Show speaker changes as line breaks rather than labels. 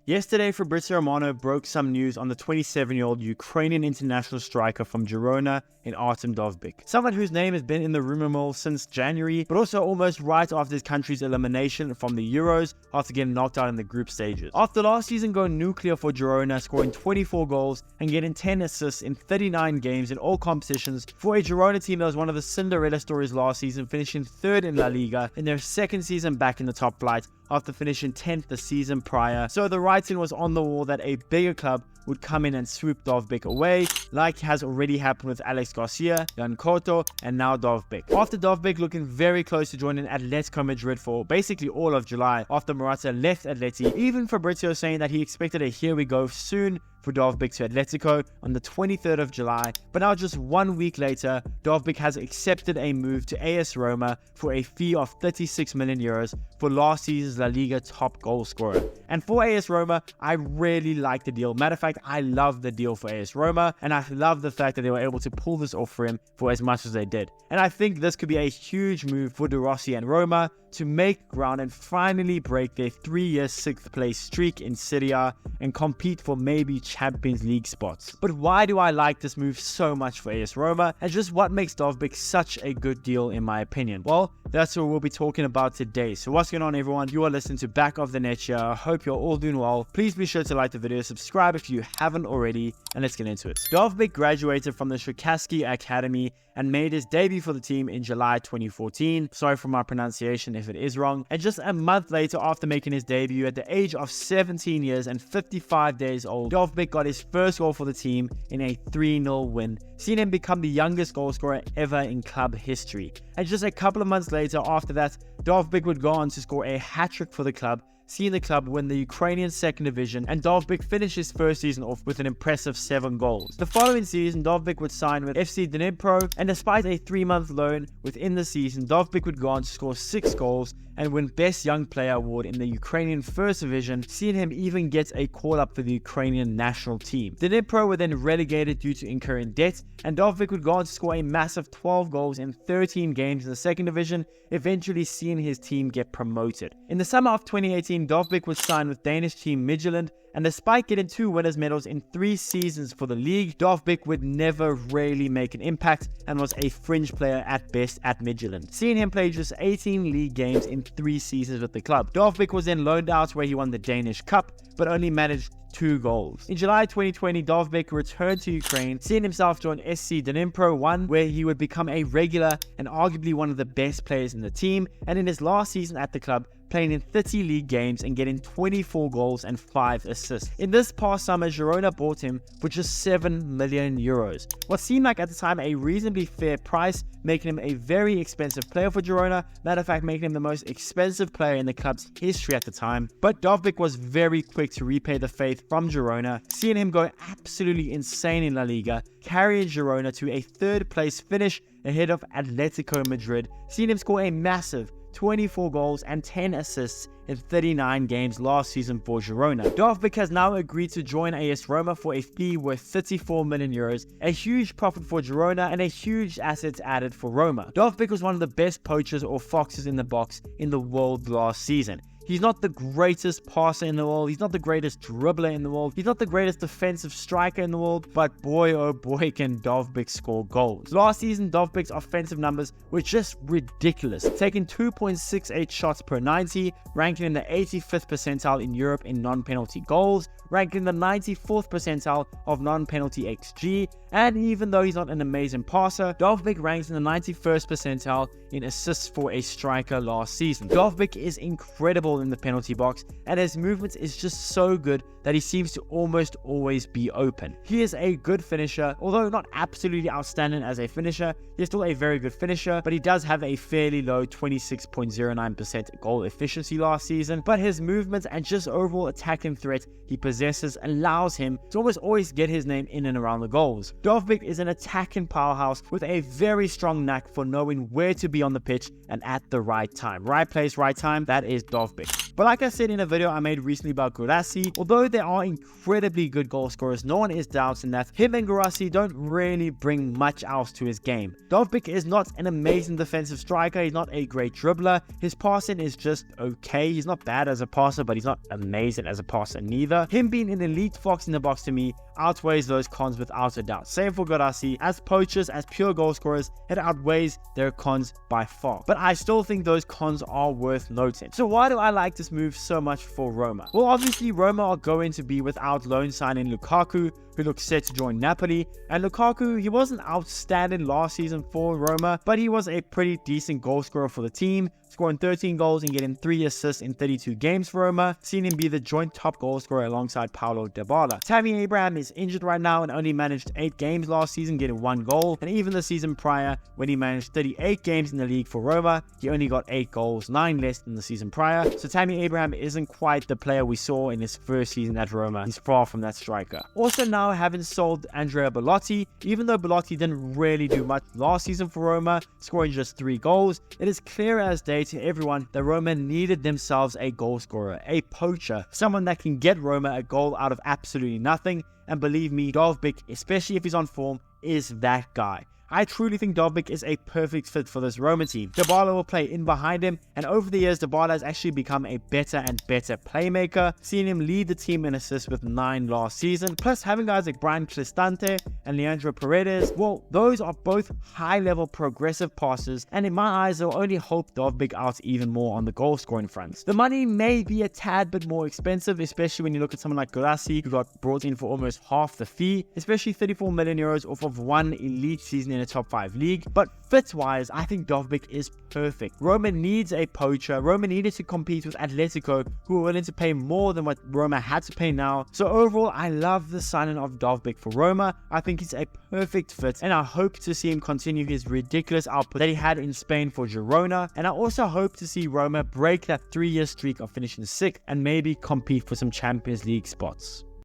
Yesterday, Fabrizio Romano broke some news on the 27-year-old Ukrainian international striker from Girona in Artem Dovbyk. Someone whose name has been in the rumor mill since January, but also almost right after his country's elimination from the Euros after getting knocked out in the group stages. After last season going nuclear for Girona, scoring 24 goals and getting 10 assists in 39 games in all competitions, for a Girona team that was one of the Cinderella stories last season, finishing third in La Liga in their second season back in the top flight after finishing 10th the season prior. So the writing was on the wall that a bigger club would come in and swoop Dovbyk away, like has already happened with Alex Garcia, Jan Koto, and now Dovbyk. After Dovbyk looking very close to joining Atletico Madrid for basically all of July after Morata left Atleti, even Fabrizio saying that he expected a here we go soon for Dovbyk to Atletico on the 23rd of July, but now just 1 week later, Dovbyk has accepted a move to AS Roma for a fee of 36 million euros for last season's La Liga top goal scorer. And for AS Roma, I really like the deal. Matter of fact, I love the deal for AS Roma, and I love the fact that they were able to pull this off for him for as much as they did. And I think this could be a huge move for Rossi and Roma to make ground and finally break their 3-year 6th place streak in Serie A and compete for maybe Champions League spots. But why do I like this move so much for AS Roma, and just what makes Dovbyk such a good deal in my opinion? Well, that's what we'll be talking about today. So what's going on, everyone? You are listening to Back of the Net here. I hope you're all doing well. Please be sure to like the video, subscribe if you haven't already, and let's get into it. Dovbyk graduated from the Tkgabrielmonteiro Academy and made his debut for the team in July 2014. Sorry for my pronunciation if it is wrong. And just a month later, after making his debut at the age of 17 years and 55 days old, Dovbyk got his first goal for the team in a 3-0 win, seeing him become the youngest goal scorer ever in club history. And just a couple of months later after that, Dovbyk would go on to score a hat-trick for the club, seeing the club win the Ukrainian second division, and Dovbyk finished his first season off with an impressive 7 goals. The following season, Dovbyk would sign with FC Dnipro, and despite a 3-month loan within the season, Dovbyk would go on to score 6 goals and win Best Young Player award in the Ukrainian First Division, seeing him even get a call-up for the Ukrainian national team. Dnipro were then relegated due to incurring debt, and Dovbyk would go on to score a massive 12 goals in 13 games in the second division, eventually seeing his team get promoted. In the summer of 2018, Dovbyk would sign with Danish team Midtjylland, and despite getting 2 winners' medals in 3 seasons for the league, Dovbyk would never really make an impact and was a fringe player at best at Midtjylland, seeing him play just 18 league games in 3 seasons with the club. Dovbyk was then loaned out where he won the Danish Cup, but only managed 2 goals. In July 2020, Dovbyk returned to Ukraine, seeing himself join SC Dnipro 1, where he would become a regular and arguably one of the best players in the team, and in his last season at the club, playing in 30 league games and getting 24 goals and 5 assists. In this past summer, Girona bought him for just 7 million euros. What seemed like at the time a reasonably fair price, making him a very expensive player for Girona, matter of fact making him the most expensive player in the club's history at the time. But Dovbyk was very quick to repay the faith from Girona, seeing him go absolutely insane in La Liga, carrying Girona to a 3rd place finish ahead of Atletico Madrid, seeing him score a massive 24 goals and 10 assists in 39 games last season for Girona. Dovbyk has now agreed to join AS Roma for a fee worth 34 million euros, a huge profit for Girona and a huge asset added for Roma. Dovbyk was one of the best poachers or foxes in the box in the world last season. He's not the greatest passer in the world, he's not the greatest dribbler in the world, he's not the greatest defensive striker in the world, but boy oh boy can Dovbyk score goals. Last season, Dovbyk's offensive numbers were just ridiculous, taking 2.68 shots per 90, ranking in the 85th percentile in Europe in non-penalty goals, ranking in the 94th percentile of non-penalty XG, and even though he's not an amazing passer, Dovbyk ranks in the 91st percentile in assists for a striker last season. Dovbyk is incredible in the penalty box, and his movement is just so good that he seems to almost always be open. He is a good finisher, although not absolutely outstanding as a finisher. He's still a very good finisher, but he does have a fairly low 26.09% goal efficiency last season. But his movements and just overall attacking threat he possesses allows him to almost always get his name in and around the goals. Dovbyk is an attacking powerhouse with a very strong knack for knowing where to be on the pitch and at the right time. Right place, right time, that is Dovbyk. But like I said in a video I made recently about Rossi, although they are incredibly good goal scorers, no one is doubting that him and Rossi don't really bring much else to his game. Dovbyk is not an amazing defensive striker, he's not a great dribbler, his passing is just okay, he's not bad as a passer, but he's not amazing as a passer neither. Him being an elite fox in the box to me outweighs those cons without a doubt. Same for Rossi, as poachers, as pure goal scorers, it outweighs their cons by far. But I still think those cons are worth noting. So why do I like this move so much for Roma? Well, obviously Roma are going to be without loan signing Lukaku, who looks set to join Napoli. And Lukaku, he wasn't outstanding last season for Roma, but he was a pretty decent goal scorer for the team, scoring 13 goals and getting 3 assists in 32 games for Roma, seeing him be the joint top goal scorer alongside Paulo Dybala. Tammy Abraham is injured right now and only managed 8 games last season, getting 1 goal, and even the season prior, when he managed 38 games in the league for Roma, he only got 8 goals, 9 less than the season prior. So Tammy Abraham isn't quite the player we saw in his first season at Roma. He's far from that striker. Also now having sold Andrea Belotti, even though Belotti didn't really do much last season for Roma, scoring just 3 goals, it is clear as day to everyone that Roma needed themselves a goal scorer, a poacher, someone that can get Roma a goal out of absolutely nothing. And believe me, Dovbyk, especially if he's on form, is that guy. I truly think Dovbyk is a perfect fit for this Roma team. Dybala will play in behind him, and over the years Dybala has actually become a better and better playmaker, seeing him lead the team in assists with 9 last season. Plus having guys like Brian Cristante and Leandro Paredes, well, those are both high level progressive passes, and in my eyes they'll only help Dovbyk out even more on the goal scoring front. The money may be a tad bit more expensive, especially when you look at someone like Rossi, who got brought in for almost half the fee, especially 34 million euros off of 1 elite season in a top 5 league. But fit-wise, I think Dovbyk is perfect. Roma needs a poacher. Roma needed to compete with Atletico, who are willing to pay more than what Roma had to pay now. So overall, I love the signing of Dovbyk for Roma. I think he's a perfect fit, and I hope to see him continue his ridiculous output that he had in Spain for Girona. And I also hope to see Roma break that 3-year streak of finishing 6th and maybe compete for some Champions League spots.